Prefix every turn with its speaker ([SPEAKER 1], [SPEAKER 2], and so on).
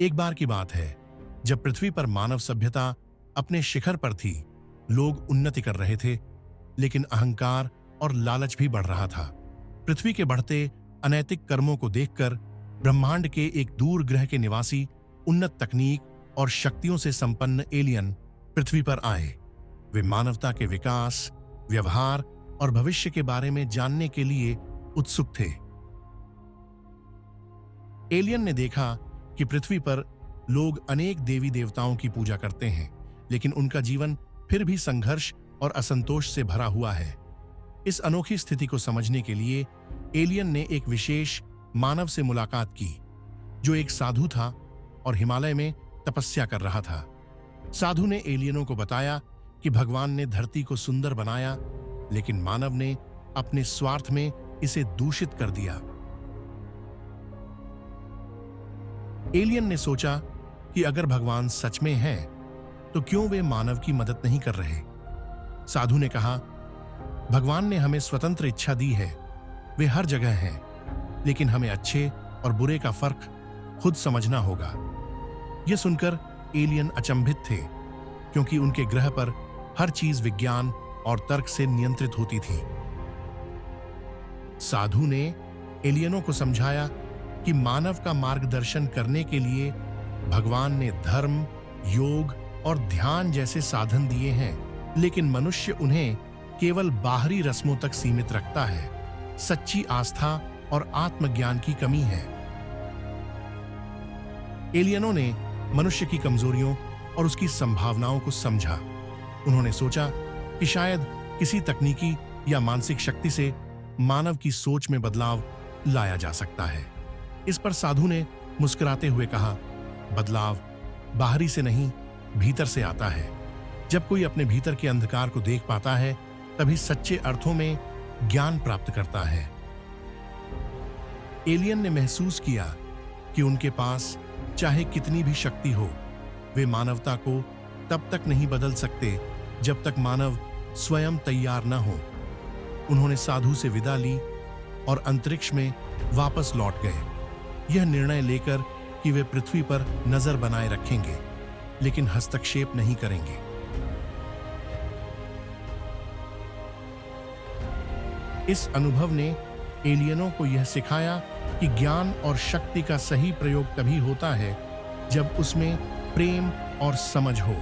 [SPEAKER 1] एक बार की बात है जब पृथ्वी पर मानव सभ्यता अपने शिखर पर थी। लोग उन्नति कर रहे थे, लेकिन अहंकार और लालच भी बढ़ रहा था। पृथ्वी के बढ़ते अनैतिक कर्मों को देखकर ब्रह्मांड के एक दूर ग्रह के निवासी उन्नत तकनीक और शक्तियों से संपन्न एलियन पृथ्वी पर आए। वे मानवता के विकास, व्यवहार और भविष्य के बारे में जानने के लिए उत्सुक थे। एलियन ने देखा कि पृथ्वी पर लोग अनेक देवी देवताओं की पूजा करते हैं, लेकिन उनका जीवन फिर भी संघर्ष और असंतोष से भरा हुआ है। इस अनोखी स्थिति को समझने के लिए एलियन ने एक विशेष मानव से मुलाकात की, जो एक साधु था और हिमालय में तपस्या कर रहा था। साधु ने एलियनों को बताया कि भगवान ने धरती को सुंदर बनाया, लेकिन मानव ने अपने स्वार्थ में इसे दूषित कर दिया। एलियन ने सोचा कि अगर भगवान सच में हैं, तो क्यों वे मानव की मदद नहीं कर रहे। साधु ने कहा, भगवान ने हमें स्वतंत्र इच्छा दी है, वे हर जगह हैं, लेकिन हमें अच्छे और बुरे का फर्क खुद समझना होगा। यह सुनकर एलियन अचंभित थे, क्योंकि उनके ग्रह पर हर चीज विज्ञान और तर्क से नियंत्रित होती थी। साधु ने एलियनों को समझाया कि मानव का मार्गदर्शन करने के लिए भगवान ने धर्म, योग और ध्यान जैसे साधन दिए हैं, लेकिन मनुष्य उन्हें केवल बाहरी रस्मों तक सीमित रखता है। सच्ची आस्था और आत्मज्ञान की कमी है। एलियनों ने मनुष्य की कमजोरियों और उसकी संभावनाओं को समझा। उन्होंने सोचा कि शायद किसी तकनीकी या मानसिक शक्ति से मानव की सोच में बदलाव लाया जा सकता है। इस पर साधु ने मुस्कुराते हुए कहा, बदलाव बाहरी से नहीं, भीतर से आता है। जब कोई अपने भीतर के अंधकार को देख पाता है, तभी सच्चे अर्थों में ज्ञान प्राप्त करता है। एलियन ने महसूस किया कि उनके पास चाहे कितनी भी शक्ति हो, वे मानवता को तब तक नहीं बदल सकते जब तक मानव स्वयं तैयार न हो। उन्होंने साधु से विदा ली और अंतरिक्ष में वापस लौट गए, यह निर्णय लेकर कि वे पृथ्वी पर नजर बनाए रखेंगे, लेकिन हस्तक्षेप नहीं करेंगे। इस अनुभव ने एलियनों को यह सिखाया कि ज्ञान और शक्ति का सही प्रयोग तभी होता है जब उसमें प्रेम और समझ हो।